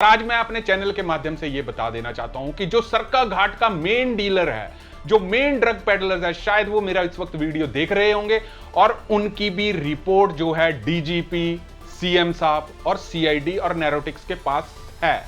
आज मैं अपने चैनल के माध्यम से यह बता देना चाहता हूं कि जो सरका घाट का मेन डीलर है, जो मेन ड्रग पेडलर है, शायद वो मेरा इस वक्त वीडियो देख रहे होंगे और उनकी भी रिपोर्ट जो है डीजीपी, सीएम साहब और सीआईडी और नैरोटिक्स के पास है।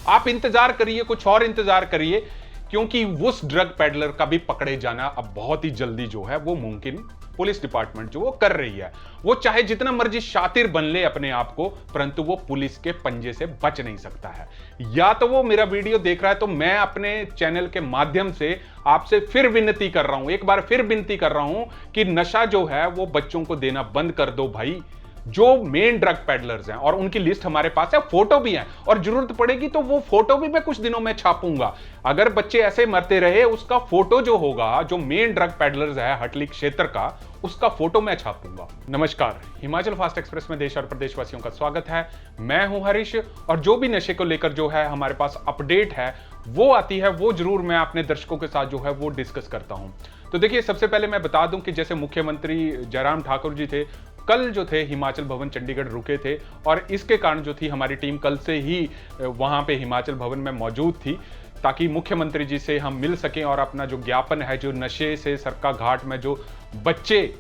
आप इंतजार करिए, कुछ और इंतजार करिए, क्योंकि उस ड्रग पेडलर का भी पकड़े जाना अब बहुत ही जल्दी जो है वो मुमकिन पुलिस डिपार्टमेंट जो वो कर रही है। वो चाहे जितना मर्जी शातिर बन ले अपने आप को, परंतु वो पुलिस के पंजे से बच नहीं सकता है। या तो वो मेरा वीडियो देख रहा है, तो मैं अपने चैनल के माध्यम से आपसे फिर विनती कर रहा हूं, एक बार फिर विनती कर रहा हूं कि नशा जो है वो बच्चों को देना बंद कर दो भाई। जो मेन ड्रग पेडलर्स हैं और उनकी लिस्ट हमारे पास है, फोटो भी है, और जरूरत पड़ेगी तो वो फोटो भी मैं कुछ दिनों में छापूंगा। अगर बच्चे ऐसे मरते रहे, उसका फोटो जो होगा, जो मेन ड्रग पेडलर्स है हटली क्षेत्र का, उसका फोटो मैं छापूंगा। नमस्कार, हिमाचल फास्ट एक्सप्रेस में देश और प्रदेशवासियों का स्वागत है। मैं हूं हरीश, और जो भी नशे को लेकर जो है हमारे पास अपडेट है वो आती है, वो जरूर मैं अपने दर्शकों के साथ जो है वो डिस्कस करता हूं। तो देखिए, सबसे पहले मैं बता दूं कि जैसे मुख्यमंत्री जयराम ठाकुर जी थे, कल जो थे हिमाचल भवन चंडीगढ़ रुके थे, और इसके कारण जो थी हमारी टीम कल से ही वहां पे हिमाचल भवन में मौजूद थी, ताकि मुख्यमंत्री जी से हम मिल सकें और अपना जो ज्ञापन है, जो नशे से सरका घाट में जो बच्चे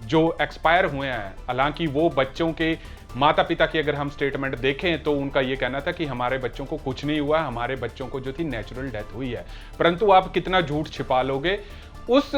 जो एक्सपायर हुए हैं, हालांकि वो बच्चों के माता पिता की अगर हम स्टेटमेंट देखें तो उनका यह कहना था कि हमारे बच्चों को कुछ नहीं हुआ, हमारे बच्चों को जो थी नेचुरल डेथ हुई है। परंतु आप कितना झूठ छिपा लोगे, उस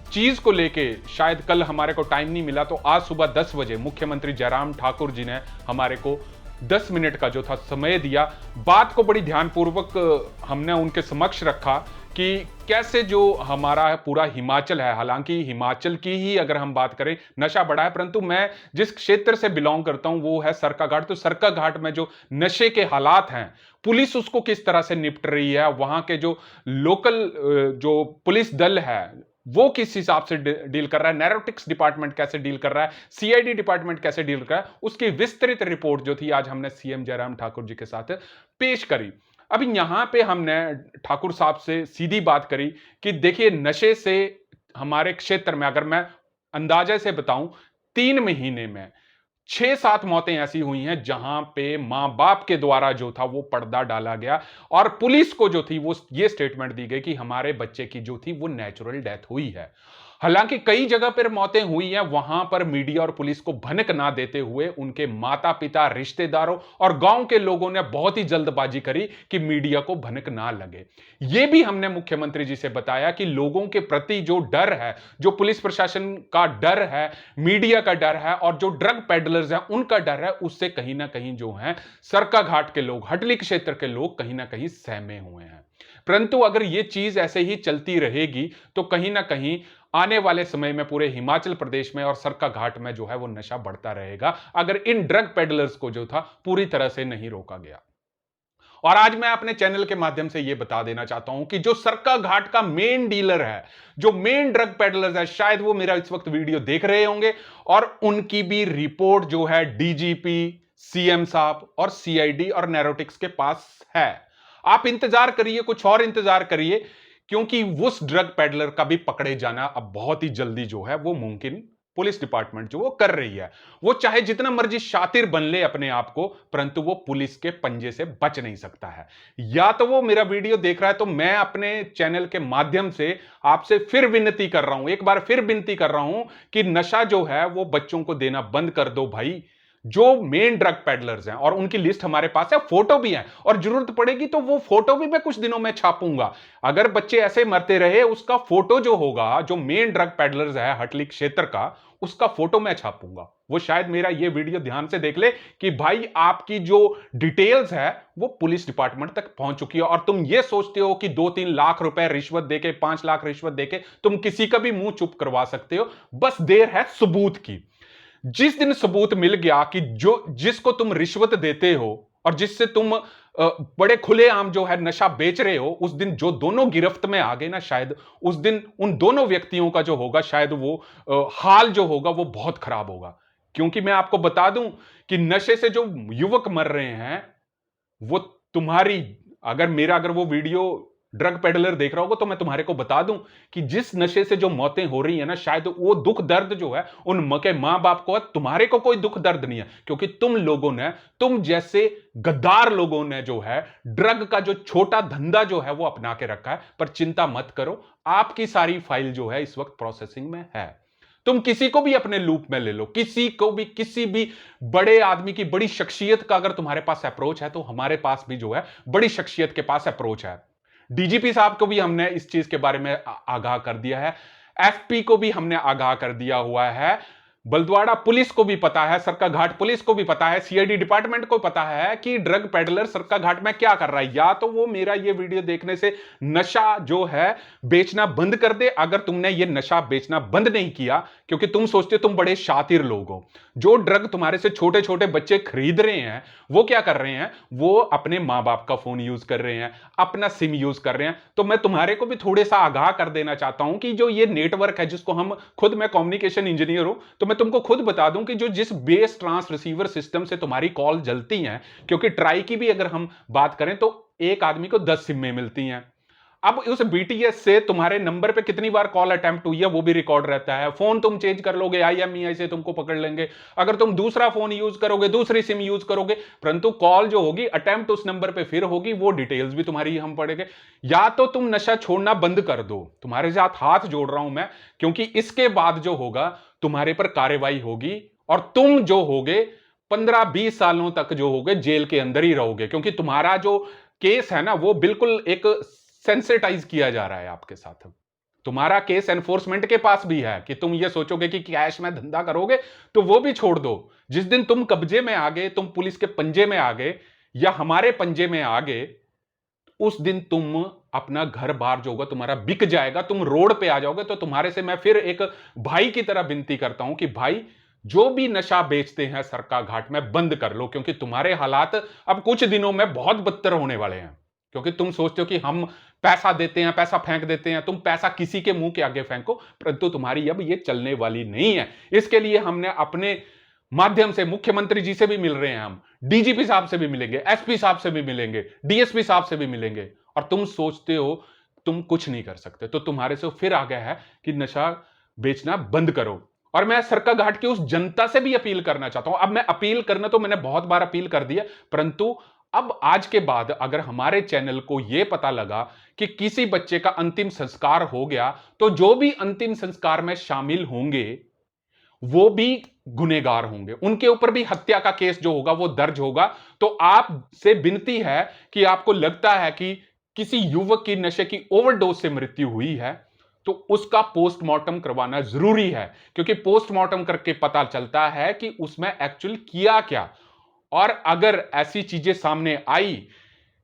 चीज को लेके शायद कल हमारे को टाइम नहीं मिला, तो आज सुबह 10 बजे मुख्यमंत्री जयराम ठाकुर जी ने हमारे को 10 मिनट का जो था समय दिया। बात को बड़ी ध्यानपूर्वक हमने उनके समक्ष रखा कि कैसे जो हमारा पूरा हिमाचल है, हालांकि हिमाचल की ही अगर हम बात करें, नशा बढ़ा है, परंतु मैं जिस क्षेत्र से बिलोंग करता हूं वो है सरका घाट। तो सरका घाट में जो नशे के हालात हैं, पुलिस उसको किस तरह से निपट रही है, वहां के जो लोकल जो पुलिस दल है वो किस हिसाब से डील कर रहा है, नैरोटिक्स डिपार्टमेंट कैसे डील कर रहा है, सीआईडी डिपार्टमेंट कैसे डील कर रहा है, उसकी विस्तृत रिपोर्ट जो थी आज हमने सीएम जयराम ठाकुर जी के साथ पेश करी। अभी यहां पे हमने ठाकुर साहब से सीधी बात करी कि देखिए, नशे से हमारे क्षेत्र में अगर मैं अंदाजे से बताऊं, 3 महीने में 6-7 मौतें ऐसी हुई हैं जहां पे मां बाप के द्वारा जो था वो पर्दा डाला गया, और पुलिस को जो थी वो ये स्टेटमेंट दी गई कि हमारे बच्चे की जो थी वो नेचुरल डेथ हुई है। हालांकि कई जगह पर मौतें हुई हैं, वहां पर मीडिया और पुलिस को भनक ना देते हुए उनके माता पिता, रिश्तेदारों और गांव के लोगों ने बहुत ही जल्दबाजी करी कि मीडिया को भनक ना लगे। यह भी हमने मुख्यमंत्री जी से बताया कि लोगों के प्रति जो डर है, जो पुलिस प्रशासन का डर है, मीडिया का डर है, और जो ड्रग पेडलर्स हैं उनका डर है, उससे कहीं ना कहीं जो है सरका घाट के लोग, हटली क्षेत्र के लोग कहीं ना कहीं सहमे हुए हैं। परंतु अगर यह चीज ऐसे ही चलती रहेगी तो कहीं ना कहीं आने वाले समय में पूरे हिमाचल प्रदेश में और सरका घाट में जो है वो नशा बढ़ता रहेगा, अगर इन ड्रग पेडलर्स को जो था पूरी तरह से नहीं रोका गया। और आज मैं अपने चैनल के माध्यम से यह बता देना चाहता हूं कि जो सरका घाट का मेन डीलर है, जो मेन ड्रग पेडलर है, शायद वो मेरा इस वक्त वीडियो देख रहे होंगे, और उनकी भी रिपोर्ट जो है डीजीपी, सीएम साहब और सीआईडी और नैरोटिक्स के पास है। आप इंतजार करिए, कुछ और इंतजार करिए, क्योंकि उस ड्रग पेडलर का भी पकड़े जाना अब बहुत ही जल्दी जो है वो मुमकिन पुलिस डिपार्टमेंट जो वो कर रही है। वो चाहे जितना मर्जी शातिर बन ले अपने आप को, परंतु वो पुलिस के पंजे से बच नहीं सकता है। या तो वो मेरा वीडियो देख रहा है, तो मैं अपने चैनल के माध्यम से आपसे फिर विनती कर रहा हूं, एक बार फिर विनती कर रहा हूं कि नशा जो है वो बच्चों को देना बंद कर दो भाई। जो मेन ड्रग पेडलर्स हैं और उनकी लिस्ट हमारे पास है, फोटो भी है, और जरूरत पड़ेगी तो वो फोटो भी मैं कुछ दिनों में छापूंगा। अगर बच्चे ऐसे मरते रहे, उसका फोटो जो होगा, जो मेन ड्रग पेडलर्स है हटली क्षेत्र का, उसका फोटो मैं छापूंगा। वो शायद मेरा ये वीडियो ध्यान से देख ले कि भाई आपकी जो डिटेल्स है वो पुलिस डिपार्टमेंट तक पहुंच चुकी है, और तुम ये सोचते हो कि 2-3 लाख रुपए रिश्वत देके, 5 लाख रिश्वत देके तुम किसी का भी मुंह चुप करवा सकते हो। बस देर है सबूत की। जिस दिन सबूत मिल गया कि जो जिसको तुम रिश्वत देते हो और जिससे तुम बड़े खुलेआम जो है नशा बेच रहे हो, उस दिन जो दोनों गिरफ्त में आ गए ना, शायद उस दिन उन दोनों व्यक्तियों का जो होगा, शायद वो हाल जो होगा वो बहुत खराब होगा। क्योंकि मैं आपको बता दूं कि नशे से जो युवक मर रहे हैं, वो तुम्हारी, अगर वो वीडियो ड्रग पेडलर देख रहा होगा तो मैं तुम्हारे को बता दूं कि जिस नशे से जो मौतें हो रही है ना, शायद वो दुख दर्द जो है उन के मां बाप को है, तुम्हारे को कोई दुख दर्द नहीं है, क्योंकि तुम लोगों ने, तुम जैसे गद्दार लोगों ने जो है ड्रग का जो छोटा धंधा जो है वो अपना के रखा है। पर चिंता मत करो, आपकी सारी फाइल जो है इस वक्त प्रोसेसिंग में है। तुम किसी को भी अपने लूप में ले लो, किसी को भी, किसी भी बड़े आदमी की, बड़ी शख्सियत का अगर तुम्हारे पास अप्रोच है तो हमारे पास भी जो है बड़ी शख्सियत के पास अप्रोच है। डीजीपी साहब को भी हमने इस चीज के बारे में आगाह कर दिया है, एसपी को भी हमने आगाह कर दिया हुआ है, बलद्वाड़ा पुलिस को भी पता है, सरकाघाट पुलिस को भी पता है, सीआईडी डिपार्टमेंट को पता है कि ड्रग पेडलर सरकाघाट में क्या कर रहा है। या तो वो मेरा ये वीडियो देखने से नशा जो है बेचना बंद कर दे। अगर तुमने ये नशा बेचना बंद नहीं किया, क्योंकि तुम सोचते तुम बड़े शातिर लोग हो, जो ड्रग तुम्हारे से छोटे छोटे बच्चे खरीद रहे हैं वो क्या कर रहे हैं, वो अपने मां बाप का फोन यूज कर रहे हैं, अपना सिम यूज कर रहे हैं। तो मैं तुम्हारे को भी थोड़े सा आगाह कर देना चाहता हूं कि जो ये नेटवर्क है, जिसको हम खुद, मैं कम्युनिकेशन इंजीनियर हूं तो मैं तुमको खुद बता दूं कि जो जिस बेस ट्रांस रिसीवर सिस्टम से तुम्हारी कॉल जलती हैं, क्योंकि ट्राई की भी अगर हम बात करें तो एक आदमी को 10 सिम में मिलती हैं। अब उस बीटीएस से तुम्हारे नंबर पे कितनी बार कॉल अटेम्प्ट हुई है वो भी रिकॉर्ड रहता है। फोन तुम चेंज कर लोगे, आईएमईआई से तुमको पकड़ लेंगे। अगर तुम दूसरा फोन यूज करोगे, दूसरी सिम यूज करोगे, परंतु कॉल जो होगी अटेम्प्ट उस नंबर पे फिर होगी, वो डिटेल्स भी तुम्हारी हम पढ़ेंगे। या तो तुम नशा छोड़ना बंद कर दो, तुम्हारे साथ हाथ जोड़ रहा हूं मैं, क्योंकि इसके बाद जो होगा तुम्हारे पर कार्रवाई होगी और तुम जो होगे 15-20 सालों तक जो होगे जेल के अंदर ही रहोगे, क्योंकि तुम्हारा जो केस है ना वो बिल्कुल एक सेंसिटाइज किया जा रहा है आपके साथ। तुम्हारा केस एनफोर्समेंट के पास भी है कि तुम ये सोचोगे कि कैश में धंधा करोगे तो वो भी छोड़ दो। जिस दिन तुम कब्जे में आ गए, तुम पुलिस के पंजे में आ गए या हमारे पंजे में आ गए, उस दिन तुम अपना घर बार जो होगा तुम्हारा बिक जाएगा, तुम रोड पे आ जाओगे। तो तुम्हारे से मैं फिर एक भाई की तरह विनती करता हूं कि भाई, जो भी नशा बेचते हैं सरकाघाट में बंद कर लो, क्योंकि तुम्हारे हालात अब कुछ दिनों में बहुत बदतर होने वाले हैं। क्योंकि तुम सोचते हो कि हम पैसा देते हैं, पैसा फेंक देते हैं, तुम पैसा किसी के मुंह के आगे फेंको, परंतु तुम्हारी अब ये चलने वाली नहीं है। इसके लिए हमने अपने माध्यम से मुख्यमंत्री जी से भी मिल रहे हैं, हम डीजीपी साहब से भी मिलेंगे, एसपी साहब से भी मिलेंगे, डीएसपी साहब से भी मिलेंगे। और तुम सोचते हो तुम कुछ नहीं कर सकते, तो तुम्हारे से फिर आ गया है कि नशा बेचना बंद करो। और मैं सरकाघाट की उस जनता से भी अपील करना चाहता हूं। अब मैं अपील करना तो मैंने बहुत बार अपील कर दिया, परंतु अब आज के बाद अगर हमारे चैनल को यह पता लगा कि किसी बच्चे का अंतिम संस्कार हो गया, तो जो भी अंतिम संस्कार में शामिल होंगे वो भी गुनहगार होंगे, उनके ऊपर भी हत्या का केस जो होगा वो दर्ज होगा। तो आपसे विनती है कि आपको लगता है कि किसी युवक की नशे की ओवरडोज से मृत्यु हुई है तो उसका पोस्टमार्टम करवाना जरूरी है, क्योंकि पोस्टमार्टम करके पता चलता है कि उसमें एक्चुअल किया क्या। और अगर ऐसी चीजें सामने आई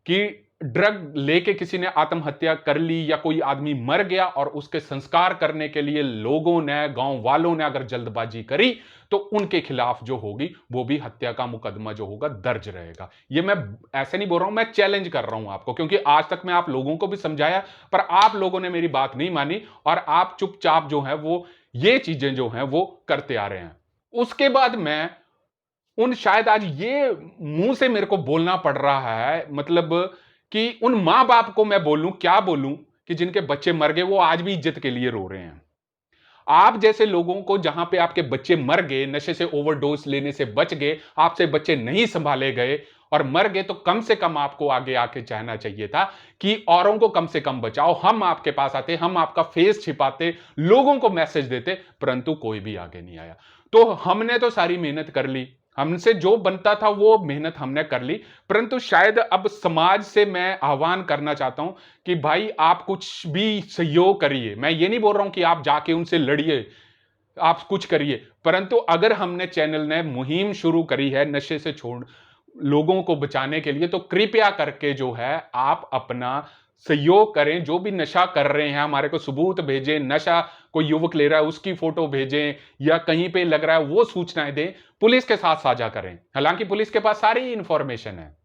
कि ड्रग लेके किसी ने आत्महत्या कर ली या कोई आदमी मर गया और उसके संस्कार करने के लिए लोगों ने, गांव वालों ने अगर जल्दबाजी करी, तो उनके खिलाफ जो होगी वो भी हत्या का मुकदमा जो होगा दर्ज रहेगा। ये मैं ऐसे नहीं बोल रहा हूं, मैं चैलेंज कर रहा हूं आपको, क्योंकि आज तक मैं आप लोगों को भी समझाया पर आप लोगों ने मेरी बात नहीं मानी और आप चुपचाप जो है वो ये चीजें जो है वो करते आ रहे हैं। उसके बाद मैं उन, शायद आज ये मुंह से मेरे को बोलना पड़ रहा है, मतलब कि उन मां बाप को मैं बोलूं, क्या बोलूं, कि जिनके बच्चे मर गए वो आज भी इज्जत के लिए रो रहे हैं। आप जैसे लोगों को, जहां पे आपके बच्चे मर गए, नशे से ओवरडोज लेने से बच गए, आपसे बच्चे नहीं संभाले गए और मर गए, तो कम से कम आपको आगे आके चाहना चाहिए था कि औरों को कम से कम बचाओ। हम आपके पास आते, हम आपका फेस छिपाते, लोगों को मैसेज देते, परंतु कोई भी आगे नहीं आया। तो हमने तो सारी मेहनत कर ली, हमसे जो बनता था वो मेहनत हमने कर ली, परंतु शायद अब समाज से मैं आह्वान करना चाहता हूं कि भाई आप कुछ भी सहयोग करिए। मैं ये नहीं बोल रहा हूं कि आप जाके उनसे लड़िए, आप कुछ करिए, परंतु अगर हमने चैनल ने मुहिम शुरू करी है नशे से छोड़ लोगों को बचाने के लिए, तो कृपया करके जो है आप अपना सहयोग करें। जो भी नशा कर रहे हैं हमारे को सबूत भेजें, नशा कोई युवक ले रहा है उसकी फोटो भेजें या कहीं पे लग रहा है वो सूचनाएं दें, पुलिस के साथ साझा करें। हालांकि पुलिस के पास सारी इंफॉर्मेशन है।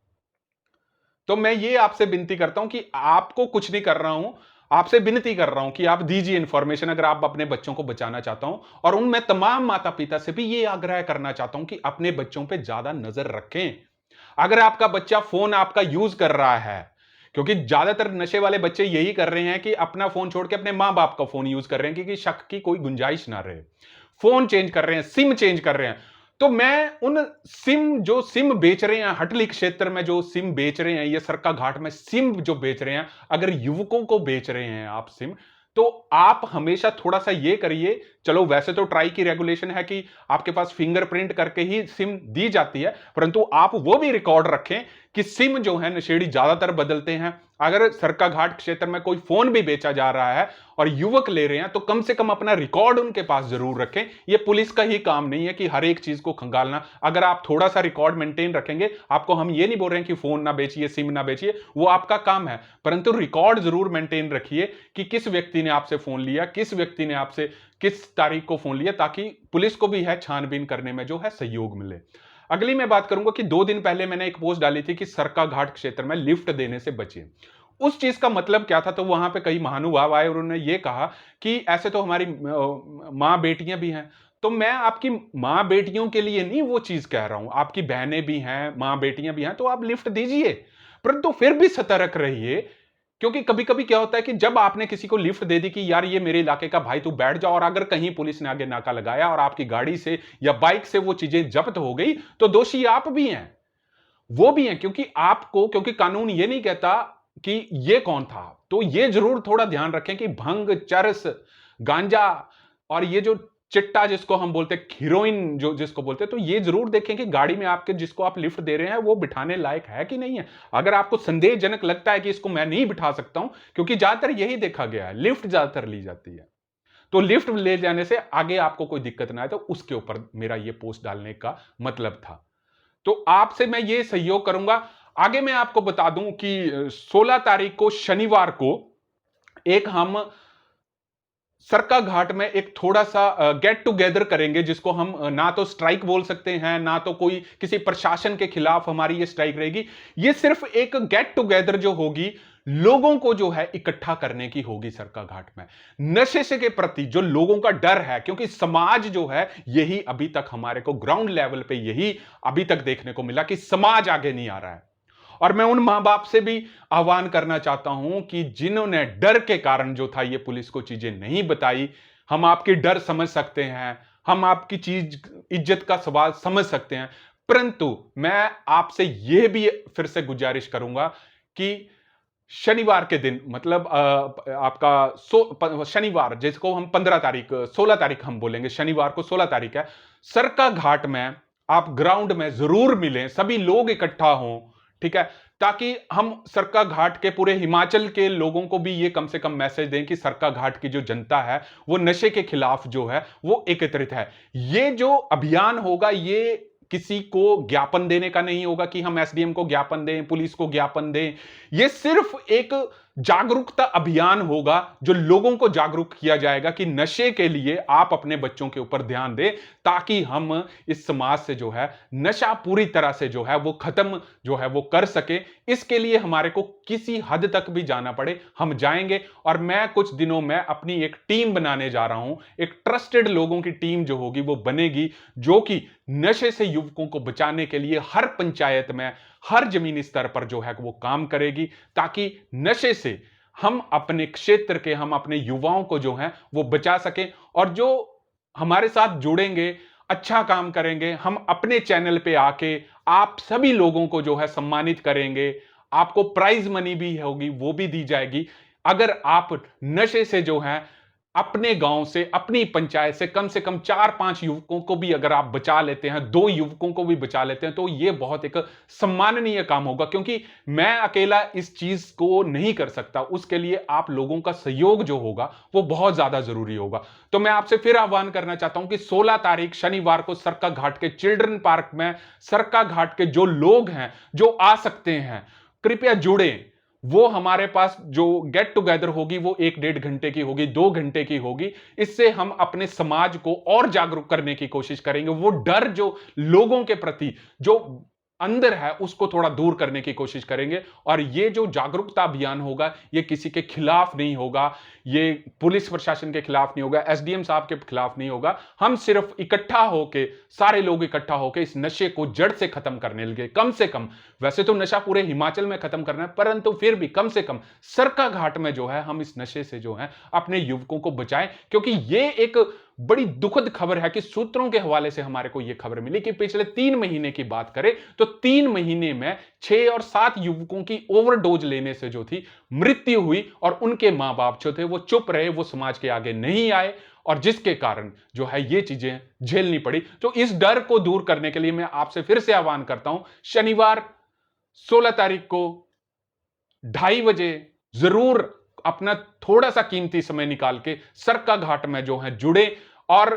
तो मैं ये आपसे विनती करता हूं कि आपको कुछ नहीं कर रहा हूं, आपसे विनती कर रहा हूं कि आप दीजिए इंफॉर्मेशन अगर आप अपने बच्चों को बचाना चाहता हूं। और उनमें तमाम माता पिता से भी ये आग्रह करना चाहता हूं कि अपने बच्चों पे ज्यादा नजर रखें। अगर आपका बच्चा फोन आपका यूज कर रहा है, क्योंकि ज्यादातर नशे वाले बच्चे यही कर रहे हैं कि अपना फोन छोड़ के अपने मां बाप का फोन यूज कर रहे हैं, क्योंकि शक की कोई गुंजाइश ना रहे। फोन चेंज कर रहे हैं, सिम चेंज कर रहे हैं। तो मैं उन जो सिम बेच रहे हैं, हटली क्षेत्र में जो सिम बेच रहे हैं, ये सरका घाट में सिम जो बेच रहे हैं, अगर युवकों को बेच रहे हैं आप सिम, तो आप हमेशा थोड़ा सा ये करिए। चलो वैसे तो ट्राई की रेगुलेशन है कि आपके पास फिंगरप्रिंट करके ही सिम दी जाती है, परंतु आप वो भी रिकॉर्ड रखें कि सिम जो है नशेड़ी ज्यादातर बदलते हैं। अगर सरका घाट क्षेत्र में कोई फोन भी बेचा जा रहा है और युवक ले रहे हैं, तो कम से कम अपना रिकॉर्ड उनके पास जरूर रखें। यह पुलिस का ही काम नहीं है कि हर एक चीज को खंगालना। अगर आप थोड़ा सा रिकॉर्ड मेंटेन रखेंगे, आपको हम ये नहीं बोल रहे हैं कि फोन ना बेचिए, सिम ना बेचिए, वो आपका काम है, परंतु रिकॉर्ड जरूर मेंटेन रखिए कि किस व्यक्ति ने आपसे फोन लिया, किस व्यक्ति ने आपसे किस तारीख को फोन लिया, ताकि पुलिस को भी है छानबीन करने में जो है सहयोग मिले। अगली मैं बात करूंगा कि 2 दिन पहले मैंने एक पोस्ट डाली थी कि सरका घाट क्षेत्र में लिफ्ट देने से बचिए। उस चीज का मतलब क्या था? तो वहां पे कई महानुभाव आए और उन्होंने ये कहा कि ऐसे तो हमारी मां बेटियां भी हैं। तो मैं आपकी मां बेटियों के लिए नहीं वो चीज कह रहा हूं, आपकी बहनें भी हैं, मां बेटियां भी हैं, तो आप लिफ्ट दीजिए, परंतु फिर भी सतर्क रहिए। क्योंकि कभी कभी क्या होता है कि जब आपने किसी को लिफ्ट दे दी कि यार ये मेरे इलाके का भाई, तू बैठ जा, और अगर कहीं पुलिस ने आगे नाका लगाया और आपकी गाड़ी से या बाइक से वो चीजें जब्त हो गई, तो दोषी आप भी हैं, वो भी हैं। क्योंकि कानून ये नहीं कहता कि ये कौन था। तो ये जरूर थोड़ा ध्यान रखें कि भंग, चरस, गांजा और ये जो चिट्टा जिसको हम बोलते हैं, हीरोइन जो जिसको बोलते हैं, तो ये जरूर देखें कि गाड़ी में आपके जिसको आप लिफ्ट दे रहे हैं वो बिठाने लायक है कि नहीं है। अगर आपको संदेहजनक लगता है कि इसको मैं नहीं बिठा सकता हूं, क्योंकि ज्यादातर यही देखा गया है, लिफ्ट ज्यादातर ली जाती है, तो लिफ्ट ले जाने से आगे आपको कोई दिक्कत ना आए, तो उसके ऊपर मेरा ये पोस्ट डालने का मतलब था। तो आपसे मैं ये सहयोग करूंगा। आगे मैं आपको बता दूं कि 16 तारीख को शनिवार को एक हम सरका घाट में एक थोड़ा सा गेट टुगेदर करेंगे, जिसको हम ना तो स्ट्राइक बोल सकते हैं, ना तो कोई किसी प्रशासन के खिलाफ हमारी ये स्ट्राइक रहेगी। ये सिर्फ एक गेट टुगेदर जो होगी, लोगों को जो है इकट्ठा करने की होगी सरका घाट में, नशे से के प्रति जो लोगों का डर है। क्योंकि समाज जो है, यही अभी तक हमारे को ग्राउंड लेवल पे यही अभी तक देखने को मिला कि समाज आगे नहीं आ रहा है। और मैं उन मां बाप से भी आह्वान करना चाहता हूं कि जिन्होंने डर के कारण जो था ये पुलिस को चीजें नहीं बताई, हम आपकी डर समझ सकते हैं, हम आपकी चीज इज्जत का सवाल समझ सकते हैं, परंतु मैं आपसे यह भी फिर से गुजारिश करूंगा कि शनिवार के दिन, मतलब आपका शनिवार जिसको हम 15 तारीख 16 तारीख हम बोलेंगे, शनिवार को 16 तारीख है, सरका घाट में आप ग्राउंड में जरूर मिलें, सभी लोग इकट्ठा हों, ठीक है, ताकि हम सरका घाट के पूरे हिमाचल के लोगों को भी ये कम से कम मैसेज दें कि सरका घाट की जो जनता है वो नशे के खिलाफ जो है वो एकत्रित है। ये जो अभियान होगा, ये किसी को ज्ञापन देने का नहीं होगा कि हम एसडीएम को ज्ञापन दें, पुलिस को ज्ञापन दें। ये सिर्फ एक जागरूकता अभियान होगा, जो लोगों को जागरूक किया जाएगा कि नशे के लिए आप अपने बच्चों के ऊपर ध्यान दें, ताकि हम इस समाज से जो है नशा पूरी तरह से जो है वो खत्म जो है वो कर सके। इसके लिए हमारे को किसी हद तक भी जाना पड़े, हम जाएंगे। और मैं कुछ दिनों में अपनी एक टीम बनाने जा रहा हूं, एक ट्रस्टेड लोगों की टीम जो होगी वो बनेगी, जो कि नशे से युवकों को बचाने के लिए हर पंचायत में, हर जमीनी स्तर पर जो है वो काम करेगी, ताकि नशे से हम अपने क्षेत्र के, हम अपने युवाओं को जो है वो बचा सकें। और जो हमारे साथ जुड़ेंगे, अच्छा काम करेंगे, हम अपने चैनल पे आके आप सभी लोगों को जो है सम्मानित करेंगे। आपको प्राइज मनी भी होगी, वो भी दी जाएगी, अगर आप नशे से जो है अपने गांव से, अपनी पंचायत से कम 4-5 युवकों को भी अगर आप बचा लेते हैं, 2 युवकों को भी बचा लेते हैं, तो ये बहुत एक सम्माननीय काम होगा। क्योंकि मैं अकेला इस चीज को नहीं कर सकता, उसके लिए आप लोगों का सहयोग जो होगा वो बहुत ज्यादा जरूरी होगा। तो मैं आपसे फिर आह्वान करना चाहता हूं कि 16 तारीख शनिवार को सरका घाट के चिल्ड्रन पार्क में, सरका घाट के जो लोग हैं जो आ सकते हैं, कृपया जुड़ें। वो हमारे पास जो गेट टुगेदर होगी वो 1-1.5 घंटे की होगी, 2 घंटे की होगी। इससे हम अपने समाज को और जागरूक करने की कोशिश करेंगे। वो डर जो लोगों के प्रति जो अंदर है उसको थोड़ा दूर करने की कोशिश करेंगे। और ये जो जागरूकता अभियान होगा, ये किसी के खिलाफ नहीं होगा, ये पुलिस प्रशासन के खिलाफ नहीं होगा, एसडीएम साहब के खिलाफ नहीं होगा। हम सिर्फ इकट्ठा होके, सारे लोग इकट्ठा होके इस नशे को जड़ से खत्म करने लगे। कम से कम, वैसे तो नशा पूरे हिमाचल में खत्म करना है, परंतु फिर भी कम से कम सरका घाट में जो है हम इस नशे से जो है अपने युवकों को बचाएं। क्योंकि ये एक बड़ी दुखद खबर है कि सूत्रों के हवाले से हमारे को यह खबर मिली कि पिछले 3 महीने की बात करें तो 3 महीने में 6 और 7 युवकों की ओवरडोज लेने से जो थी मृत्यु हुई। और उनके मां बाप जो थे वो चुप रहे, वो समाज के आगे नहीं आए, और जिसके कारण जो है ये चीजें झेलनी पड़ी। तो इस डर को दूर करने के लिए मैं आपसे फिर से आह्वान करता हूं, शनिवार 16 तारीख को 2:30 बजे जरूर अपना थोड़ा सा कीमती समय निकाल के सरका घाट में जो है जुड़े। और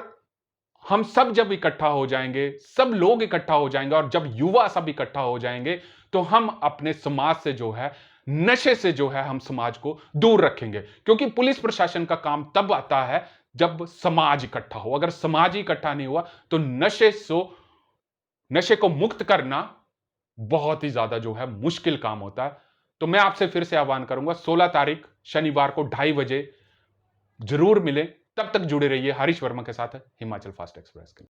हम सब जब इकट्ठा हो जाएंगे, सब लोग इकट्ठा हो जाएंगे, और जब युवा सब इकट्ठा हो जाएंगे तो हम अपने समाज से जो है, नशे से जो है, हम समाज को दूर रखेंगे। क्योंकि पुलिस प्रशासन का काम तब आता है जब समाज इकट्ठा हो। अगर समाज ही इकट्ठा नहीं हुआ तो नशे को मुक्त करना बहुत ही ज्यादा जो है मुश्किल काम होता है। तो मैं आपसे फिर से आह्वान करूंगा, 16 तारीख शनिवार को 2:30 बजे जरूर मिले। तब तक जुड़े रहिए हरीश वर्मा के साथ हिमाचल फास्ट एक्सप्रेस के।